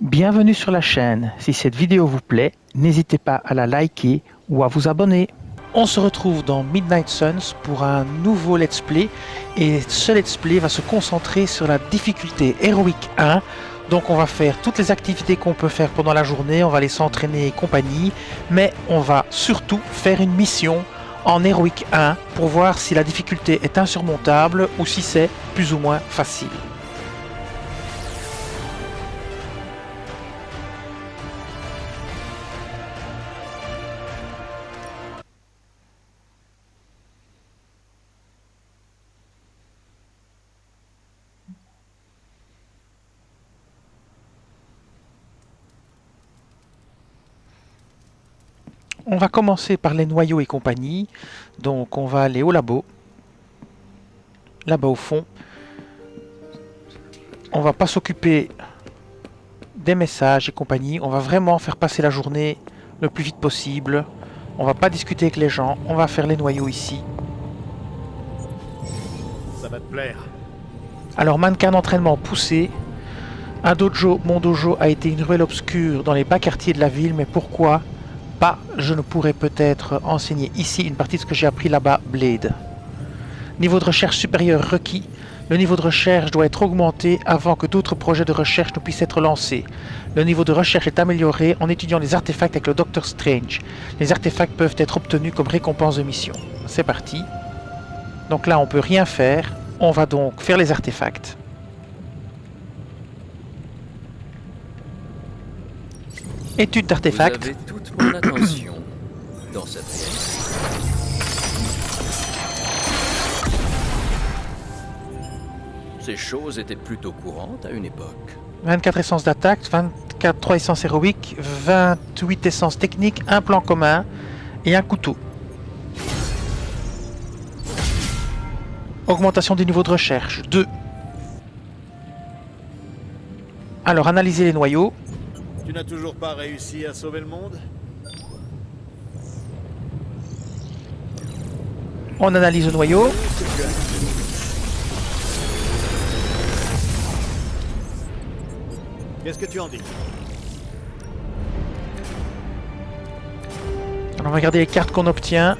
Bienvenue sur la chaîne. Si cette vidéo vous plaît, n'hésitez pas à la liker ou à vous abonner. On se retrouve dans Midnight Suns pour un nouveau let's play et ce let's play va se concentrer sur la difficulté héroïque 1. Donc on va faire toutes les activités qu'on peut faire pendant la journée, on va aller s'entraîner et compagnie, mais on va surtout faire une mission en héroïque 1 pour voir si la difficulté est insurmontable ou si c'est plus ou moins facile. On va commencer par les noyaux et compagnie. Donc on va aller au labo. Là-bas au fond. On va pas s'occuper des messages et compagnie. On va vraiment faire passer la journée le plus vite possible. On va pas discuter avec les gens. On va faire les noyaux ici. Ça va te plaire. Alors mannequin d'entraînement poussé. Un dojo, mon dojo a été une ruelle obscure dans les bas quartiers de la ville. Mais pourquoi pas, je ne pourrais peut-être enseigner ici une partie de ce que j'ai appris là-bas, Blade. Niveau de recherche supérieur requis. Le niveau de recherche doit être augmenté avant que d'autres projets de recherche ne puissent être lancés. Le niveau de recherche est amélioré en étudiant les artefacts avec le Docteur Strange. Les artefacts peuvent être obtenus comme récompense de mission. C'est parti. Donc là, on peut rien faire. On va donc faire les artefacts. Étude d'artefacts. Vous avez toute mon attention dans cette réalité. Ces choses étaient plutôt courantes à une époque. 24 essences d'attaque, 3 essences héroïques, 28 essences techniques, un plan commun et un couteau. Augmentation du niveau de recherche, 2. Alors, analyser les noyaux. Tu n'as toujours pas réussi à sauver le monde? On analyse le noyau. Qu'est-ce que tu en dis? Alors, on va regarder les cartes qu'on obtient.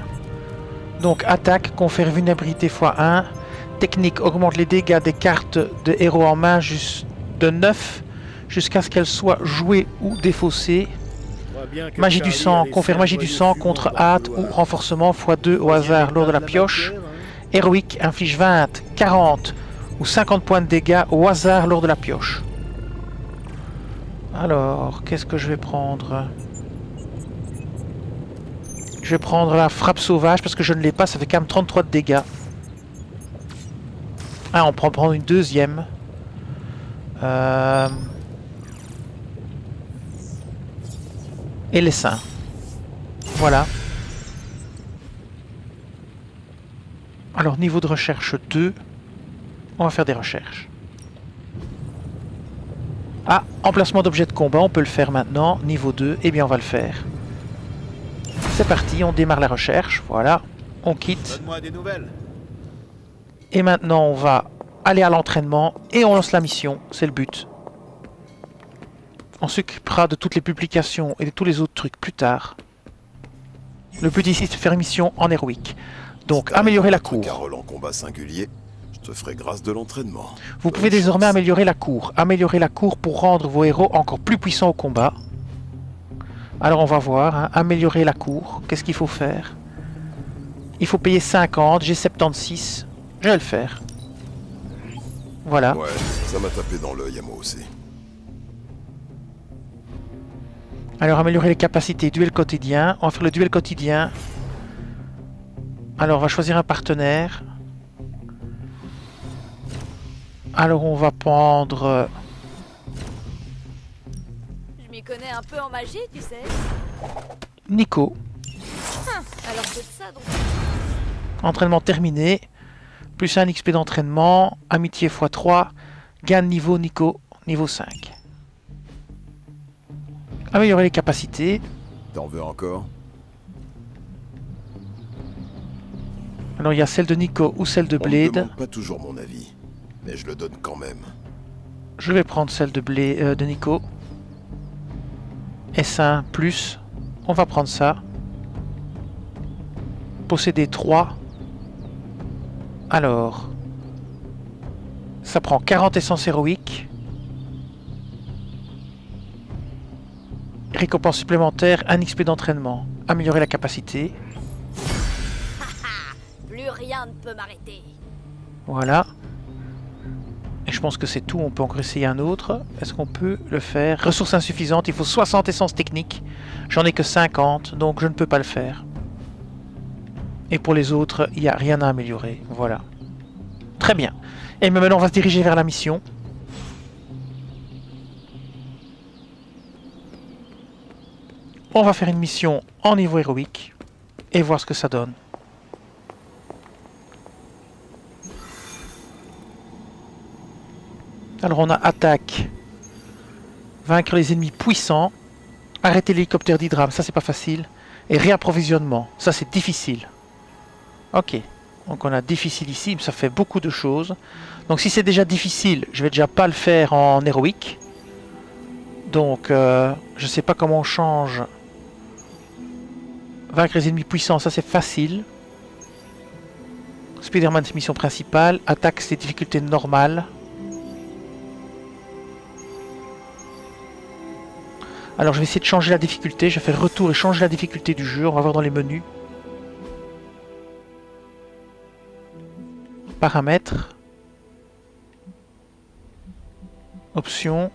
Donc, attaque, confère vulnérabilité x1. Technique, augmente les dégâts des cartes de héros en main de 9 jusqu'à ce qu'elles soient jouées ou défaussées. Magie du sang, confère magie du sang contre hâte ou renforcement x2 au hasard lors de la pioche. Héroïque, inflige 20, 40 ou 50 points de dégâts au hasard lors de la pioche. Alors, qu'est-ce que je vais prendre? Je vais prendre la frappe sauvage parce que je ne l'ai pas, ça fait quand même 33 de dégâts. Ah, on peut en prendre une deuxième. Et les seins. Voilà. Alors, niveau de recherche 2. On va faire des recherches. Ah, emplacement d'objet de combat, on peut le faire maintenant. Niveau 2, eh bien on va le faire. C'est parti, on démarre la recherche. Voilà, on quitte. Donne-moi des nouvelles. Et maintenant, on va aller à l'entraînement et on lance la mission. C'est le but. On s'occupera de toutes les publications et de tous les autres trucs plus tard. Le but ici, c'est de faire une mission en héroïque. Donc, améliorer la cour. Carole en combat singulier, je te ferai grâce de l'entraînement. Vous pouvez désormais améliorer la cour. Améliorer la cour pour rendre vos héros encore plus puissants au combat. Alors, on va voir. Hein. Améliorer la cour. Qu'est-ce qu'il faut faire? Il faut payer 50. J'ai 76. Je vais le faire. Voilà. Ouais, ça m'a tapé dans l'œil à moi aussi. Alors, améliorer les capacités. Duel quotidien. On va faire le duel quotidien. Alors, on va choisir un partenaire. Alors, on va prendre... Je m'y connais un peu en magie, tu sais. Nico. Alors c'est de ça donc. Entraînement terminé. Plus 1 XP d'entraînement. Amitié x3. Gain de niveau Nico. Niveau 5. Améliorer les capacités. T'en veux encore? Alors il y a celle de Nico ou celle de On me Blade. demande pas toujours mon avis, mais je le donne quand même. Je vais prendre celle de Nico. S1 plus, on va prendre ça. Posséder 3. Alors, ça prend 40 essences héroïques. Récompense supplémentaire, 1 XP d'entraînement. Améliorer la capacité. Plus rien ne peut m'arrêter. Voilà. Et je pense que c'est tout. On peut encore essayer un autre. Est-ce qu'on peut le faire? Ressources insuffisantes. Il faut 60 essences techniques. J'en ai que 50, donc je ne peux pas le faire. Et pour les autres, il n'y a rien à améliorer. Voilà. Très bien. Et maintenant, on va se diriger vers la mission. On va faire une mission en niveau héroïque. Et voir ce que ça donne. Alors on a attaque. Vaincre les ennemis puissants. Arrêter l'hélicoptère d'Hydra, ça c'est pas facile. Et réapprovisionnement, ça c'est difficile. Ok, donc on a difficile ici, mais ça fait beaucoup de choses. Donc si c'est déjà difficile, je vais déjà pas le faire en héroïque. Donc je sais pas comment on change. Vaincre les ennemis puissants, ça c'est facile. Spider-Man c'est mission principale. Attaque c'est difficulté normale. Alors je vais essayer de changer la difficulté. Je vais faire retour et changer la difficulté du jeu. On va voir dans les menus. Paramètres. Options.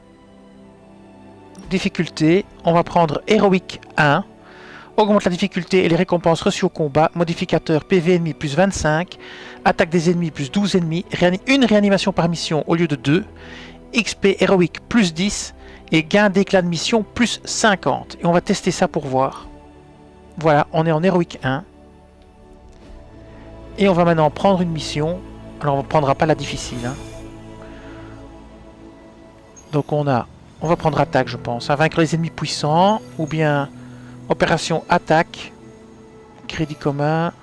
Difficulté. On va prendre héroïque 1. Augmente la difficulté et les récompenses reçues au combat. Modificateur PV ennemi plus 25. Attaque des ennemis plus 12 ennemis. Une réanimation par mission au lieu de 2. XP héroïque plus 10. Et gain d'éclat de mission plus 50. Et on va tester ça pour voir. Voilà, on est en héroïque 1. Et on va maintenant prendre une mission. Alors on ne prendra pas la difficile. Hein. Donc on va prendre attaque je pense. À vaincre les ennemis puissants. Ou bien opération attaque. Crédit commun.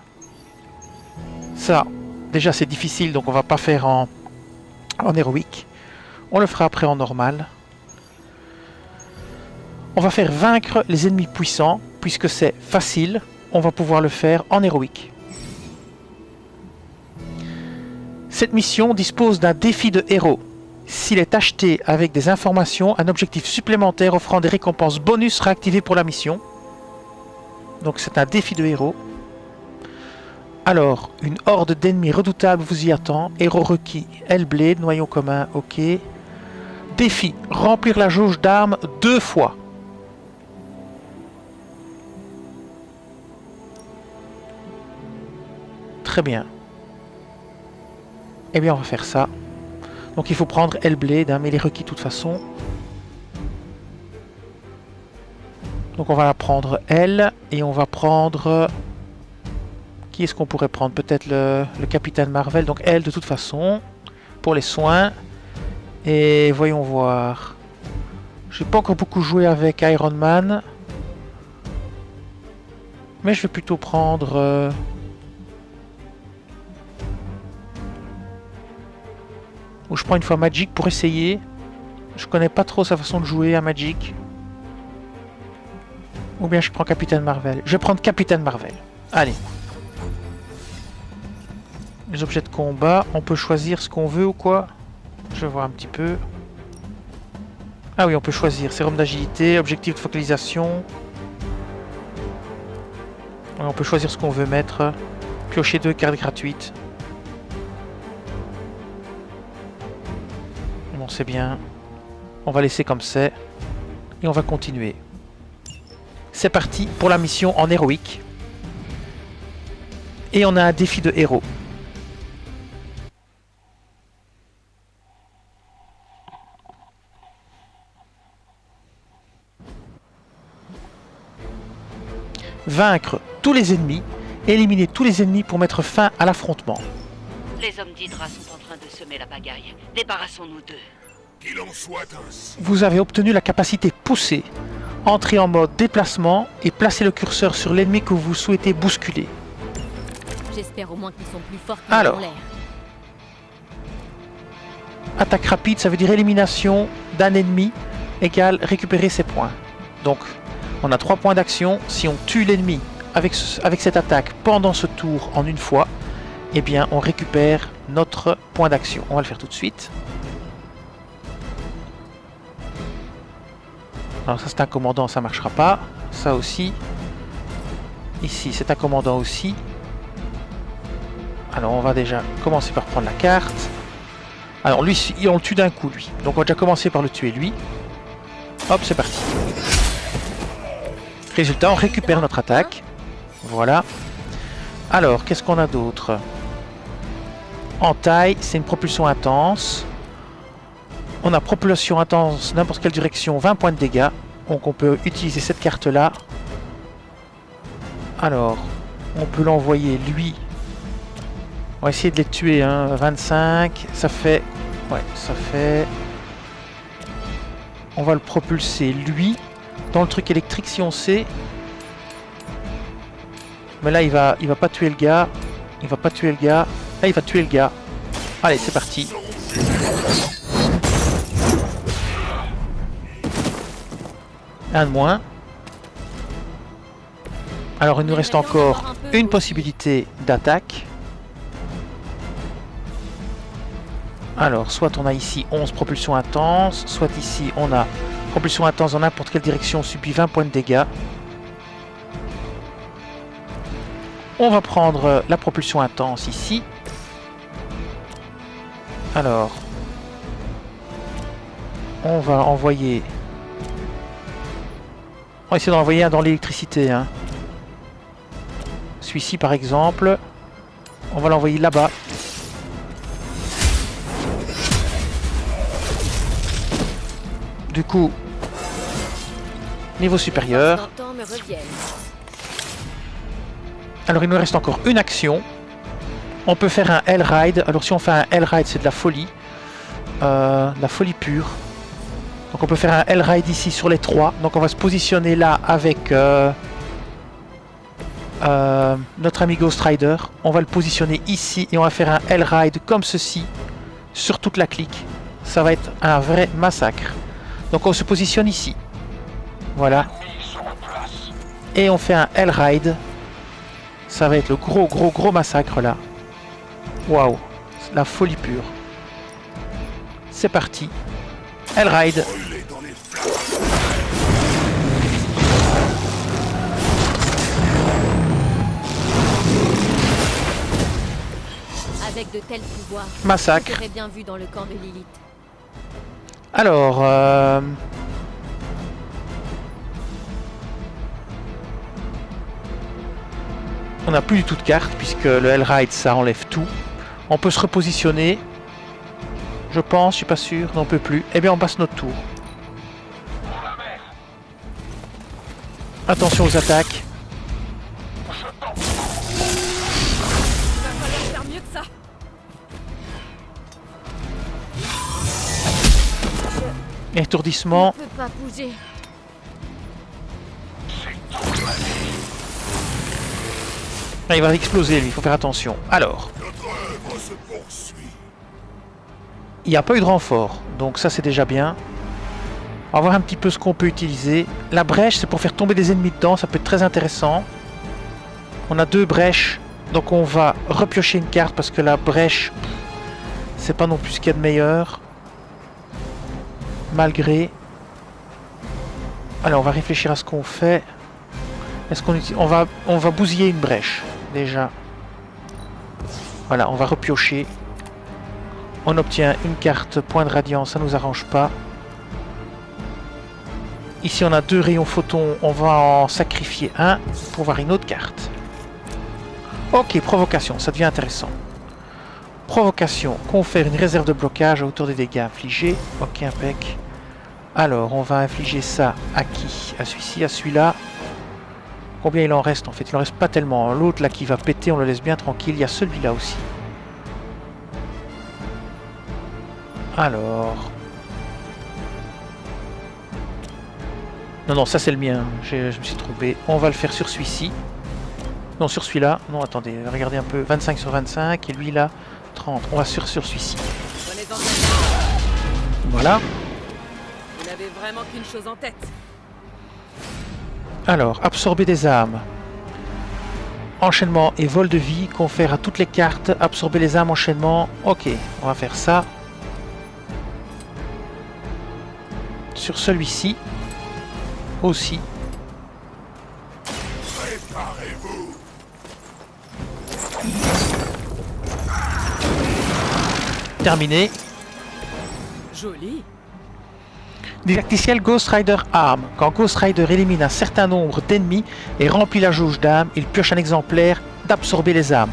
Ça, déjà c'est difficile. Donc on va pas faire en héroïque. On le fera après en normal. On va faire vaincre les ennemis puissants, puisque c'est facile, on va pouvoir le faire en héroïque. Cette mission dispose d'un défi de héros. S'il est acheté avec des informations, un objectif supplémentaire offrant des récompenses bonus sera activé pour la mission. Donc c'est un défi de héros. Alors, une horde d'ennemis redoutables vous y attend. Héros requis, Hellblade, noyau commun, ok. Défi, remplir la jauge d'armes 2 fois. Très bien. Eh bien, on va faire ça. Donc, il faut prendre Hellblade, hein, mais il est requis de toute façon. Donc, on va la prendre elle. Et on va prendre... Qui est-ce qu'on pourrait prendre? Peut-être le Capitaine Marvel. Donc, elle, de toute façon. Pour les soins. Et voyons voir. Je n'ai pas encore beaucoup joué avec Iron Man. Mais je vais plutôt prendre... Ou je prends une fois Magic pour essayer. Je connais pas trop sa façon de jouer à Magic. Ou bien je prends Capitaine Marvel. Je vais prendre Capitaine Marvel. Allez. Les objets de combat. On peut choisir ce qu'on veut ou quoi? Je vais voir un petit peu. Ah oui, on peut choisir. Sérum d'agilité, objectif de focalisation. On peut choisir ce qu'on veut mettre. Piocher 2 cartes gratuites. Bon, c'est bien. On va laisser comme c'est. Et on va continuer. C'est parti pour la mission en héroïque. Et on a un défi de héros. Vaincre tous les ennemis. Éliminer tous les ennemis pour mettre fin à l'affrontement. Les hommes d'Hydra sont en train de semer la pagaille. Débarrassons-nous d'eux. Qu'il en soit ainsi. Vous avez obtenu la capacité poussée. Entrez en mode déplacement et placez le curseur sur l'ennemi que vous souhaitez bousculer. J'espère au moins qu'ils sont plus forts qu'ils Alors. ont l'air. Attaque rapide, ça veut dire élimination d'un ennemi égale récupérer ses points. Donc, On a 3 points d'action. Si on tue l'ennemi avec cette attaque pendant ce tour en une fois, eh bien on récupère notre point d'action. On va le faire tout de suite. Alors ça c'est un commandant, ça marchera pas. Ça aussi. Ici c'est un commandant aussi. Alors on va déjà commencer par prendre la carte. Alors lui, on le tue d'un coup lui. Donc on va déjà commencer par le tuer lui. Hop, c'est parti. Résultat, on récupère notre attaque. Voilà. Alors, qu'est-ce qu'on a d'autre? En taille, c'est une propulsion intense. On a propulsion intense, n'importe quelle direction, 20 points de dégâts. Donc on peut utiliser cette carte-là. Alors, on peut l'envoyer lui. On va essayer de les tuer, hein. 25, ça fait... Ouais, ça fait... On va le propulser lui. Dans le truc électrique si on sait. Mais là il va pas tuer le gars. Il va pas tuer le gars. Là il va tuer le gars. Allez, c'est parti. Un de moins. Alors il nous reste encore une possibilité d'attaque. Alors soit on a ici 11 propulsions intenses, soit ici on a propulsion intense dans n'importe quelle direction, subit 20 points de dégâts. On va prendre la propulsion intense ici. Alors, on va envoyer... On va essayer d'en envoyer un dans l'électricité. Hein. Celui-ci par exemple. On va l'envoyer là-bas. Du coup, niveau supérieur. Alors il nous reste encore une action. On peut faire un L-Ride. Alors si on fait un L-Ride, c'est de la folie. De la folie pure. Donc on peut faire un L-Ride ici sur les 3. Donc on va se positionner là avec notre ami Ghost Rider. On va le positionner ici et on va faire un L-Ride comme ceci sur toute la clique. Ça va être un vrai massacre. Donc on se positionne ici. Voilà. Et on fait un L-Ride. Ça va être le gros massacre là. Waouh. La folie pure. C'est parti. L-Ride. Avec de tels pouvoirs, massacre. j'aurais bien vu dans le camp de Lilith. Alors, on n'a plus du tout de carte puisque le L-Ride ça enlève tout. On peut se repositionner. Je pense, je suis pas sûr, non on peut plus. Eh bien on passe notre tour. Attention aux attaques. Étourdissement. Je peux pas bouger. Ah, il va exploser lui, il faut faire attention. Alors. Il n'y a pas eu de renfort, donc ça c'est déjà bien. On va voir un petit peu ce qu'on peut utiliser. La brèche c'est pour faire tomber des ennemis dedans, ça peut être très intéressant. On a 2 brèches, donc on va repiocher une carte parce que la brèche c'est pas non plus ce qu'il y a de meilleur. Malgré. Alors on va réfléchir à ce qu'on fait. Est-ce qu'on utilise... on va bousiller une brèche déjà. Voilà, on va repiocher. On obtient une carte point de radiance, ça nous arrange pas. Ici on a 2 rayons photons, on va en sacrifier un pour voir une autre carte. Ok, provocation, ça devient intéressant. Provocation, confère une réserve de blocage à hauteur des dégâts infligés. Ok, impec. Alors, on va infliger ça à qui? À celui-ci, à celui-là. Combien il en reste en fait? Il en reste pas tellement. L'autre là qui va péter, on le laisse bien tranquille. Il y a celui-là aussi. Alors... Non, ça c'est le mien. Je me suis trompé. On va le faire sur celui-ci. Non, sur celui-là. Non, attendez, regardez un peu. 25 sur 25. Et lui là, 30. On va sur celui-ci. Voilà. Vous n'avez vraiment qu'une chose en tête. Alors, absorber des âmes. Enchaînement et vol de vie, confère à toutes les cartes. Absorber les âmes, enchaînement. Ok, on va faire ça. Sur celui-ci. Aussi. Terminé. Joli. Didacticiel Ghost Rider Arm. Quand Ghost Rider élimine un certain nombre d'ennemis et remplit la jauge d'âmes, il pioche un exemplaire d'absorber les âmes.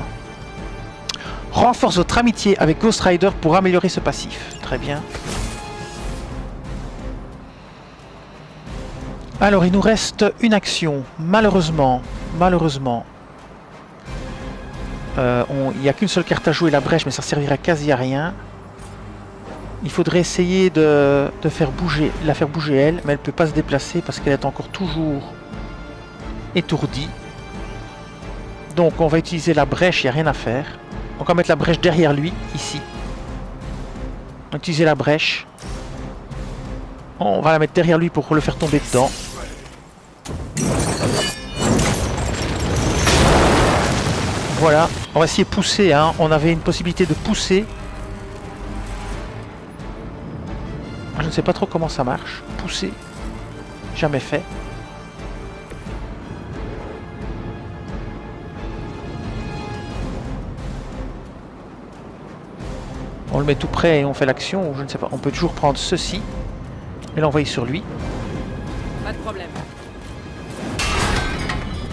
Renforce votre amitié avec Ghost Rider pour améliorer ce passif. Très bien. Alors, il nous reste une action. Malheureusement. Il n'y a qu'une seule carte à jouer, la brèche, mais ça servira quasi à rien. Il faudrait essayer de la faire bouger elle, mais elle ne peut pas se déplacer parce qu'elle est encore toujours étourdie. Donc on va utiliser la brèche, il n'y a rien à faire. Donc on va mettre la brèche derrière lui, ici. On va utiliser la brèche. On va la mettre derrière lui pour le faire tomber dedans. Voilà, on va essayer de pousser, hein. On avait une possibilité de pousser. Je ne sais pas trop comment ça marche. Pousser. Jamais fait. On le met tout près et on fait l'action, ou je ne sais pas. On peut toujours prendre ceci et l'envoyer sur lui. Pas de problème.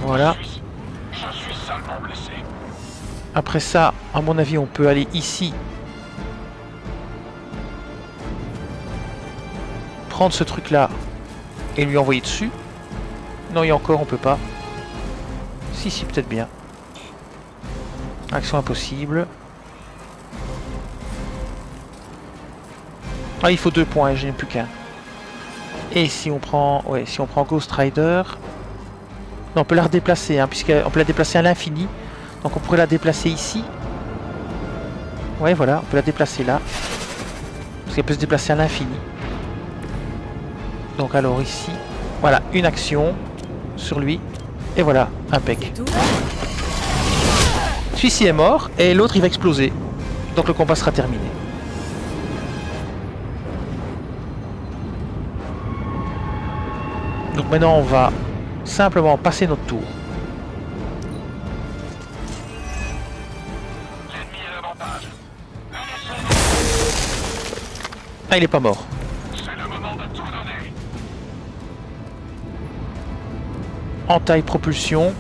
Voilà. Je suis salement blessé. Après ça, à mon avis, on peut aller ici. Prendre ce truc là et lui envoyer dessus. Non, il y a encore, on peut pas. Si, peut-être bien. Action impossible. Ah, il faut 2 points, je n'ai plus qu'un. Et si on prend, ouais, si on prend Ghost Rider, non, on peut la redéplacer, hein, puisqu'on peut la déplacer à l'infini. Donc on pourrait la déplacer ici. Ouais, voilà, on peut la déplacer là, parce qu'elle peut se déplacer à l'infini. Donc alors ici, voilà, une action sur lui, et voilà, impec. Celui-ci est mort, et l'autre il va exploser. Donc le combat sera terminé. Donc maintenant on va simplement passer notre tour. L'ennemi a l'avantage. Ah, il est pas mort. C'est le moment de tout donner. Entaille propulsion.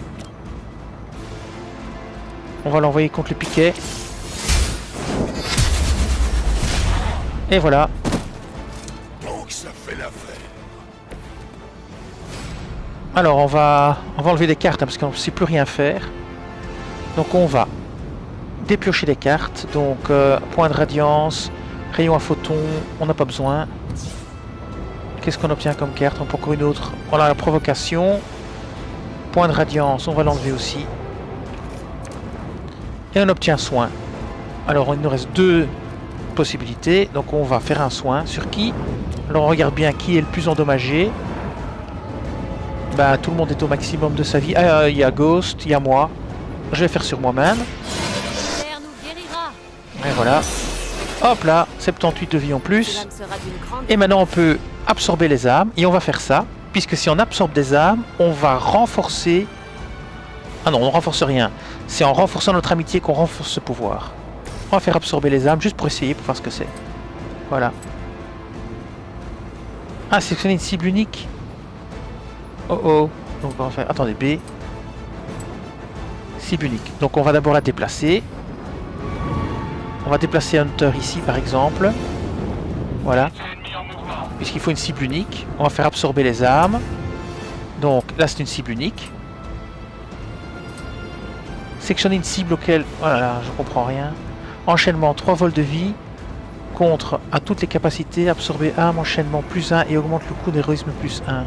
On va l'envoyer contre le piquet. Et voilà. Donc ça fait l'affaire. Alors on va enlever des cartes, hein, parce qu'on ne sait plus rien faire. Donc on va dépiocher les cartes. Donc point de radiance, rayon à photon, on n'a pas besoin. Qu'est-ce qu'on obtient comme carte? On prend encore une autre. On a la provocation. Point de radiance, on va l'enlever aussi. Et on obtient soin. Alors il nous reste 2 possibilités. Donc on va faire un soin. Sur qui? Alors on regarde bien qui est le plus endommagé. Bah tout le monde est au maximum de sa vie. Ah, il y a Ghost, il y a moi. Je vais faire sur moi-même. Terre nous guérira. Et voilà. Hop là, 78 de vie en plus. Cela me sera d'une grande... Et maintenant on peut absorber les âmes. Et on va faire ça. Puisque si on absorbe des âmes, on va renforcer... Ah non, on ne renforce rien. C'est en renforçant notre amitié qu'on renforce ce pouvoir. On va faire absorber les âmes juste pour essayer, pour voir ce que c'est. Voilà. Ah, sélectionner une cible unique. Oh oh. Donc on va faire... Attendez, B. Cible unique. Donc on va d'abord la déplacer. On va déplacer Hunter ici par exemple. Voilà. Ennemi en mouvement. Puisqu'il faut une cible unique. On va faire absorber les âmes. Donc là c'est une cible unique. Sectionner une cible auquel... Voilà, je comprends rien. Enchaînement, 3 vols de vie. Contre à toutes les capacités. Absorber âme, enchaînement plus 1 et augmente le coût d'héroïsme plus 1.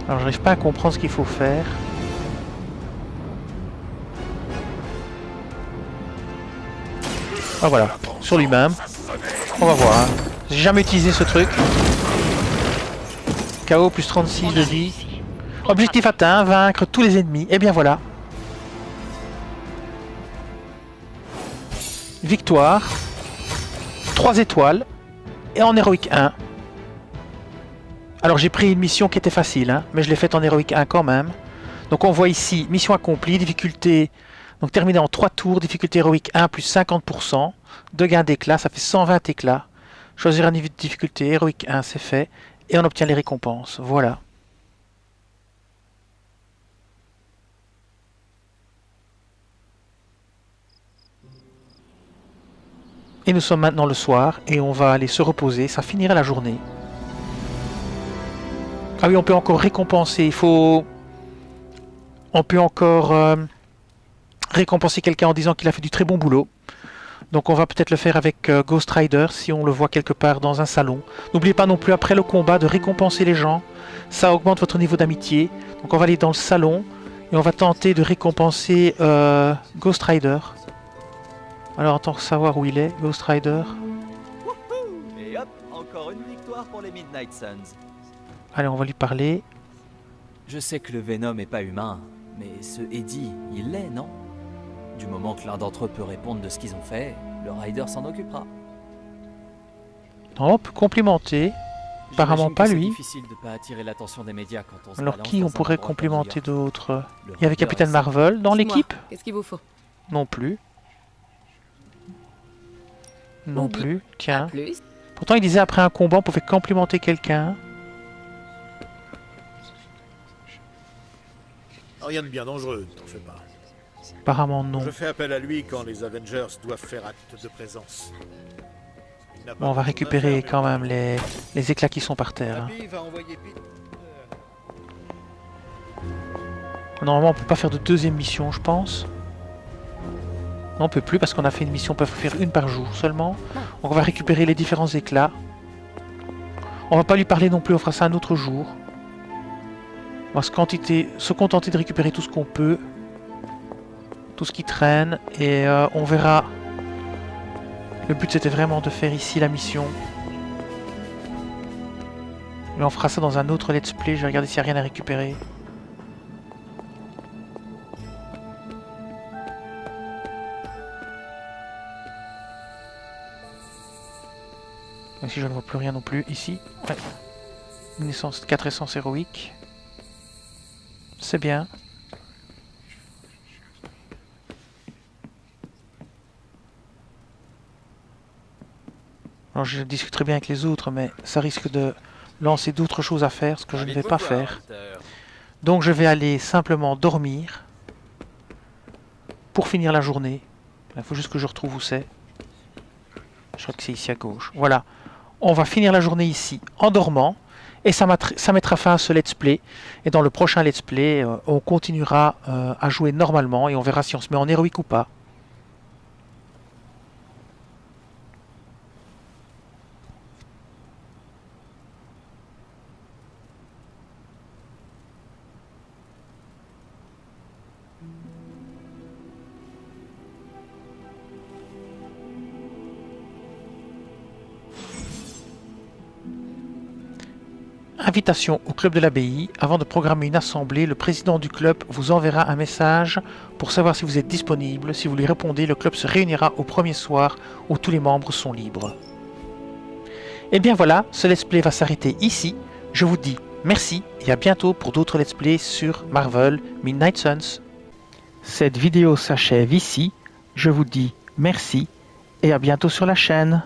Alors j'arrive pas à comprendre ce qu'il faut faire. Ah voilà, sur lui-même. On va voir. Hein. J'ai jamais utilisé ce truc. KO plus 36 de vie. Objectif atteint, vaincre tous les ennemis. Et bien voilà. Victoire. 3 étoiles. Et en héroïque 1. Alors j'ai pris une mission qui était facile, hein, mais je l'ai faite en héroïque 1 quand même. Donc on voit ici, mission accomplie, difficulté, donc terminée en 3 tours, difficulté héroïque 1 plus 50%, de gain d'éclat, ça fait 120 éclats. Choisir un niveau de difficulté, héroïque 1 c'est fait, et on obtient les récompenses, voilà. Et nous sommes maintenant le soir, et on va aller se reposer, ça finira la journée. Ah oui, on peut encore récompenser, on peut encore récompenser quelqu'un en disant qu'il a fait du très bon boulot. Donc on va peut-être le faire avec Ghost Rider, si on le voit quelque part dans un salon. N'oubliez pas non plus, après le combat, de récompenser les gens. Ça augmente votre niveau d'amitié. Donc on va aller dans le salon, et on va tenter de récompenser Ghost Rider. Alors, attends, savoir où il est, Ghost Rider. Et hop, encore une victoire pour les Midnight Suns. Allez, on va lui parler. Je sais que le Venom est pas humain, mais ce Eddie, il l'est, non? Du moment que l'un d'entre eux peut répondre de ce qu'ils ont fait, le Rider s'en occupera. Non, on peut complimenter. Apparemment pas lui. C'est difficile de pas attirer l'attention des médias quand on se Alors balance qui dans on un pourrait endroit comme complimenter New York. d'autres? Le Il y avait Rider Captain est Marvel dans Dites-moi, l'équipe? Qu'est-ce qu'il vous faut? Non plus. Non Oui. plus. Tiens. Plus? Pourtant il disait après un combat on pouvait complimenter quelqu'un. Rien de bien dangereux, t'en fais pas. Apparemment non. Je fais appel à lui quand les Avengers doivent faire acte de présence. Il n'a pas Bon, on va besoin récupérer d'affaires, quand mais- même les éclats qui sont par terre. Hein. Happy va envoyer Pete. Normalement on peut pas faire de deuxième mission je pense. Non on peut plus parce qu'on a fait une mission, on peut faire une par jour seulement. Donc on va récupérer les différents éclats. On va pas lui parler non plus, on fera ça un autre jour. On va se contenter de récupérer tout ce qu'on peut. Tout ce qui traîne. Et on verra. Le but c'était vraiment de faire ici la mission. Mais on fera ça dans un autre let's play. Je vais regarder s'il n'y a rien à récupérer. Ici je ne vois plus rien non plus. Ici. Ouais. Une essence, 4 essences héroïques. C'est bien. Alors je discuterai bien avec les autres, mais ça risque de lancer d'autres choses à faire, ce que je ne vais pas faire. Donc je vais aller simplement dormir pour finir la journée. Il faut juste que je retrouve où c'est. Je crois que c'est ici à gauche. Voilà. On va finir la journée ici en dormant. Et ça mettra fin à ce let's play. Et dans le prochain let's play, on continuera à jouer normalement. Et on verra si on se met en héroïque ou pas. Invitation au club de l'abbaye. Avant de programmer une assemblée, le président du club vous enverra un message pour savoir si vous êtes disponible. Si vous lui répondez, le club se réunira au premier soir où tous les membres sont libres. Et bien voilà, ce let's play va s'arrêter ici. Je vous dis merci et à bientôt pour d'autres let's play sur Marvel Midnight Suns. Cette vidéo s'achève ici. Je vous dis merci et à bientôt sur la chaîne.